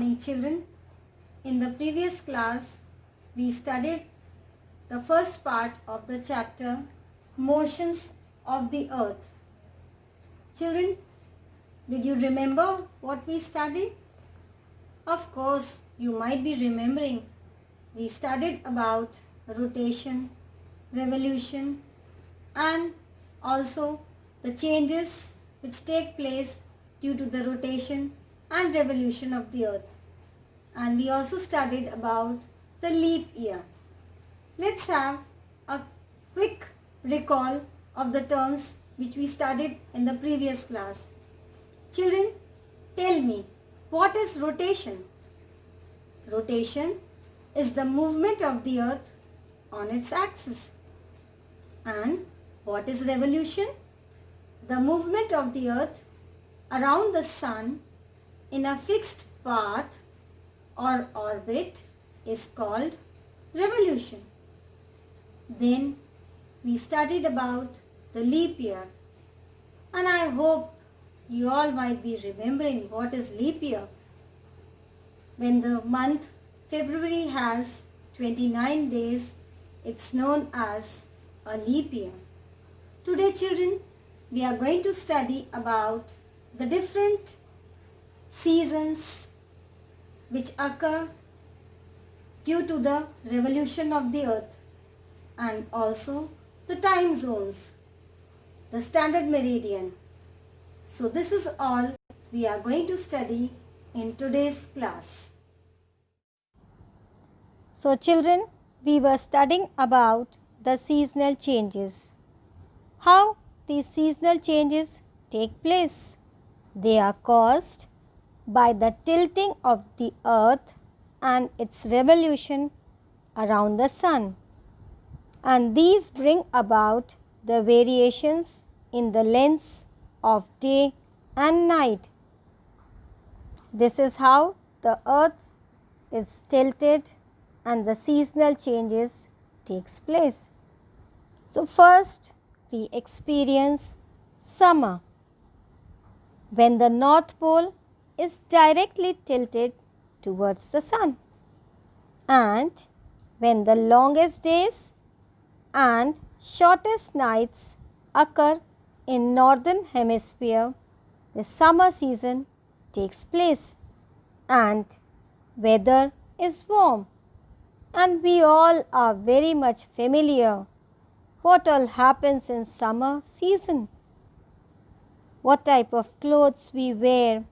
morning, children. In the previous class, we studied the first part of the chapter, Motions of the Earth. Children, did you remember what we studied? Of course, you might be remembering. We studied about rotation, revolution, and also the changes which take place due to the rotation and revolution of the earth. And we also studied about the leap year. Let's have a quick recall of the terms which we studied in the previous class. Children, tell me, what is rotation? Rotation is the movement of the earth on its axis. And what is revolution? The movement of the earth around the sun in a fixed path or orbit is called revolution. Then we studied about the leap year, and I hope you all might be remembering what is leap year. When the month February has 29 days, it's known as a leap year. Today, children, we are going to study about the different seasons which occur due to the revolution of the earth, and also the time zones, the standard meridian. So this is all we are going to study in today's class. So children, we were studying about the seasonal changes. How these seasonal changes take place? They are caused by the tilting of the earth and its revolution around the sun. And these bring about the variations in the lengths of day and night. This is how the earth is tilted and the seasonal changes takes place. So first we experience summer, when the North Pole is directly tilted towards the sun, and when the longest days and shortest nights occur in northern hemisphere, the summer season takes place and weather is warm. And we all are very much familiar what all happens in summer season. What type of clothes we wear.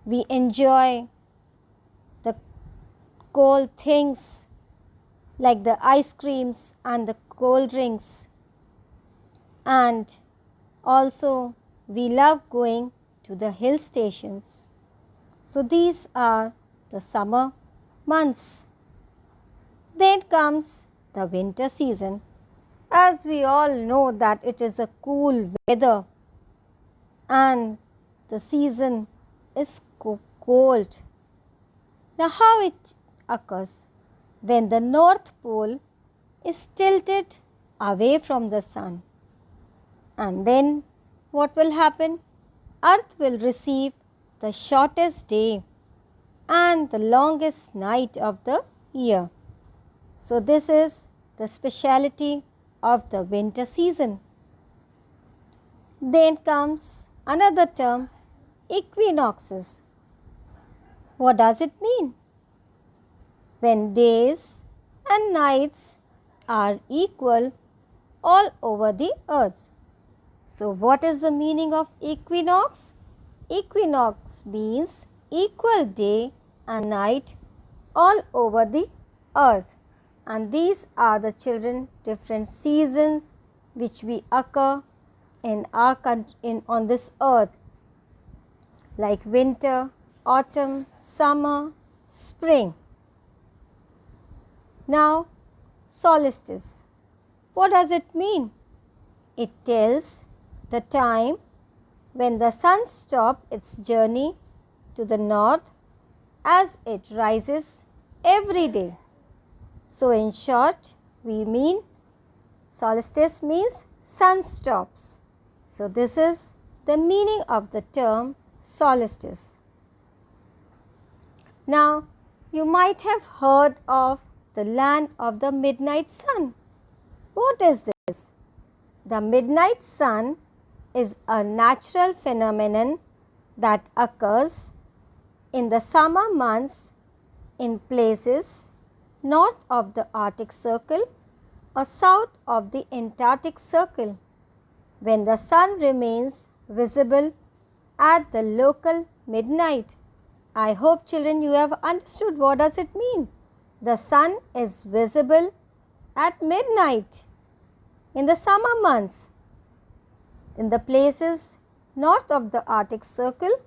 We enjoy the cold things like the ice creams and the cold drinks. And also we love going to the hill stations. So these are the summer months. Then comes the winter season. As we all know that it is a cool weather and the season is cold. Now how it occurs? When the North Pole is tilted away from the sun. And then what will happen? Earth will receive the shortest day and the longest night of the year. So this is the speciality of the winter season. Then comes another term, equinoxes. What does it mean? When days and nights are equal all over the earth. So what is the meaning of equinox? Equinox means equal day and night all over the earth. And these are the children different seasons which we occur in our country, on this earth, like winter, autumn, summer, spring. Now solstice. What does it mean? It tells the time when the sun stops its journey to the north as it rises every day. So in short, we mean solstice means sun stops. So this is the meaning of the term solstice. Now, you might have heard of the land of the midnight sun. What is this? The midnight sun is a natural phenomenon that occurs in the summer months in places north of the Arctic Circle or south of the Antarctic Circle, when the sun remains visible at the local midnight. I hope children you have understood what does it mean. The sun is visible at midnight in the summer months in the places north of the Arctic Circle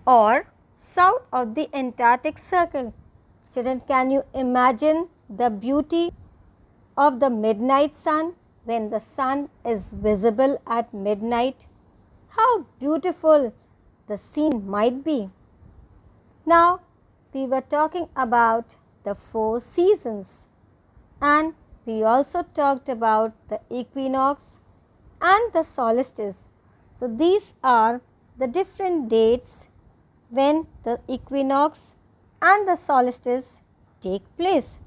or south of the Antarctic Circle. Children, can you imagine the beauty of the midnight sun when the sun is visible at midnight? How beautiful the scene might be. Now, we were talking about the 4 seasons, and we also talked about the equinox and the solstice. So, these are the different dates when the equinox and the solstice take place.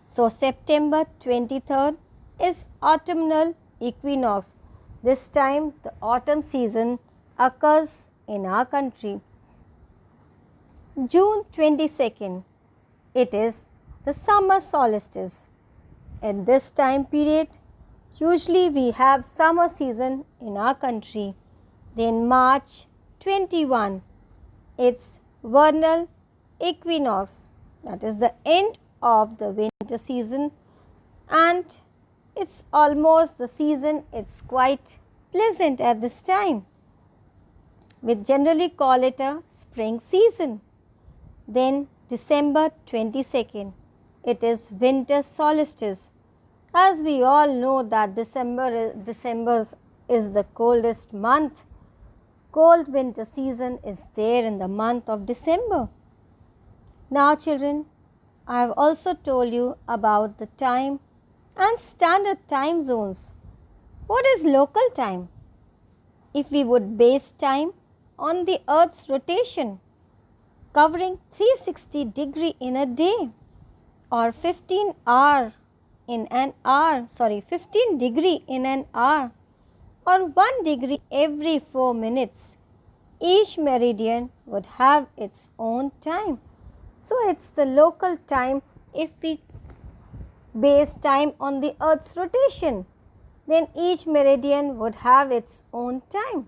So, September 23rd is autumnal equinox. This time the autumn season occurs in our country. June 22nd, it is the summer solstice. In this time period, usually we have summer season in our country. Then March 21, it's vernal equinox, that is the end of the winter season, and it's almost the season, it's quite pleasant at this time. We generally call it a spring season. Then December 22nd, it is winter solstice. As we all know that December is the coldest month. Cold winter season is there in the month of December. Now children, I have also told you about the time and standard time zones. What is local time? If we would base time on the earth's rotation covering 360 degree in a day or 15 degree in an hour or 1 degree every 4 minutes, each meridian would have its own time. So, it's the local time. If we base time on the earth's rotation, then each meridian would have its own time.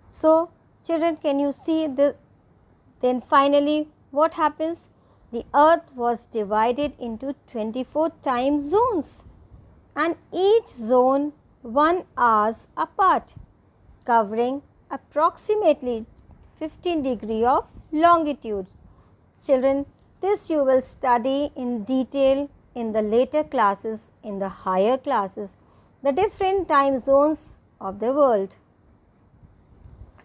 So, children, can you see the then finally what happens? The earth was divided into 24 time zones and each zone 1 hour apart, covering approximately 15 degree of longitude. Children, this you will study in detail in the later classes, in the higher classes, the different time zones of the world.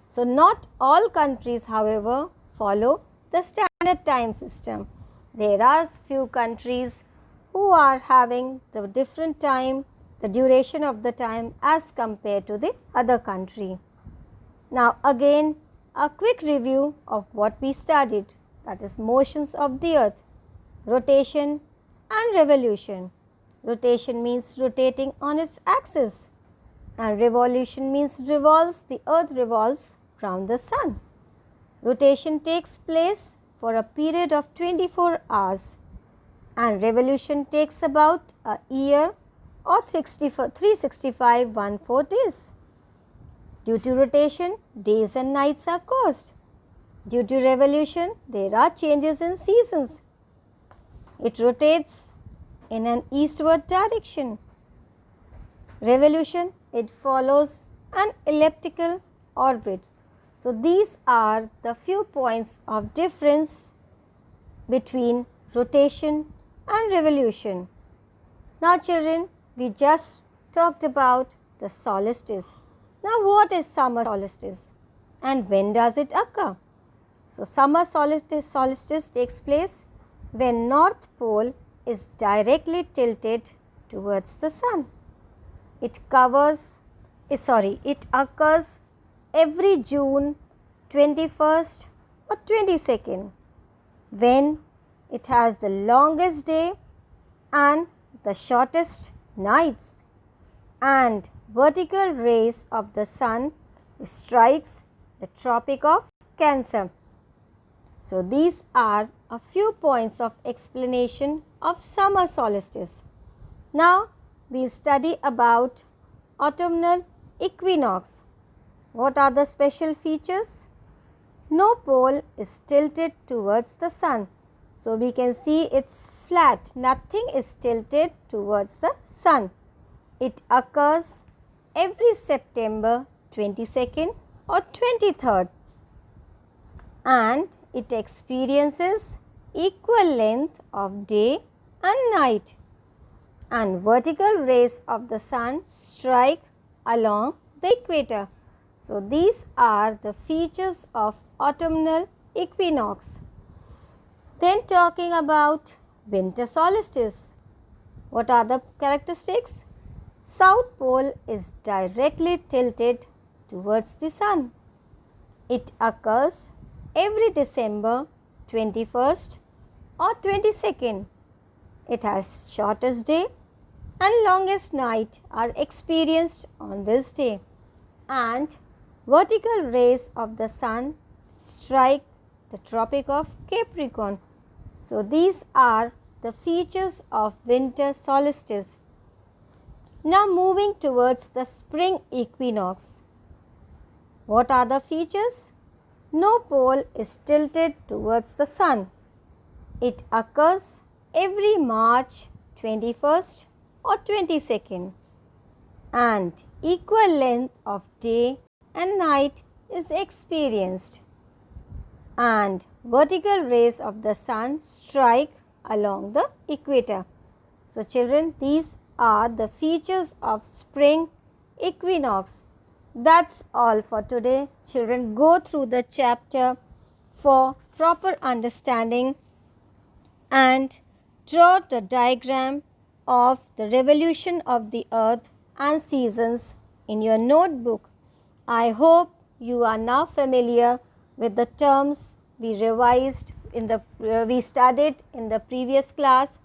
So, not all countries, however, follow the standard time system. There are few countries who are having the different time, the duration of the time as compared to the other country. Now, again a quick review of what we studied, that is motions of the earth, rotation and revolution. Rotation means rotating on its axis and revolution means the earth revolves round the sun. Rotation takes place for a period of 24 hours and revolution takes about a year or 365 days. Due to rotation, days and nights are caused. Due to revolution, there are changes in seasons. It rotates in an eastward direction. Revolution, it follows an elliptical orbit. So, these are the few points of difference between rotation and revolution. Now, children, we just talked about the solstice. Now, what is summer solstice and when does it occur? So, summer solstice takes place when North Pole is directly tilted towards the sun. It occurs every June 21st or 22nd, when it has the longest day and the shortest nights, and vertical rays of the sun strikes the Tropic of Cancer. So these are a few points of explanation of summer solstice. Now we will study about autumnal equinox. What are the special features? No pole is tilted towards the sun. So we can see it's flat, nothing is tilted towards the sun. It occurs every September 22nd or 23rd, and it experiences equal length of day and night, and vertical rays of the sun strike along the equator. So these are the features of autumnal equinox. Then talking about winter solstice. What are the characteristics? South pole is directly tilted towards the sun. It occurs every December 21st or 22nd. It has shortest day and longest night are experienced on this day, and vertical rays of the sun strike the Tropic of Capricorn. So these are the features of winter solstice. Now moving towards the spring equinox. What are the features? No pole is tilted towards the sun. It occurs every March 21st or 22nd, and equal length of day and night is experienced, and vertical rays of the sun strike along the equator. So children, these are the features of spring equinox. That's all for today. Children, go through the chapter for proper understanding and draw the diagram of the revolution of the earth and seasons in your notebook. I hope you are now familiar with the terms we studied in the previous class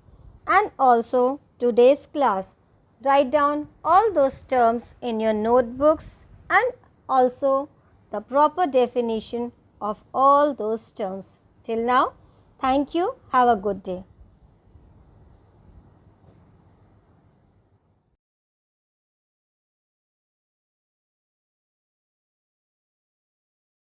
and also today's class. Write down all those terms in your notebooks and also the proper definition of all those terms. Till now, thank you. Have a good day.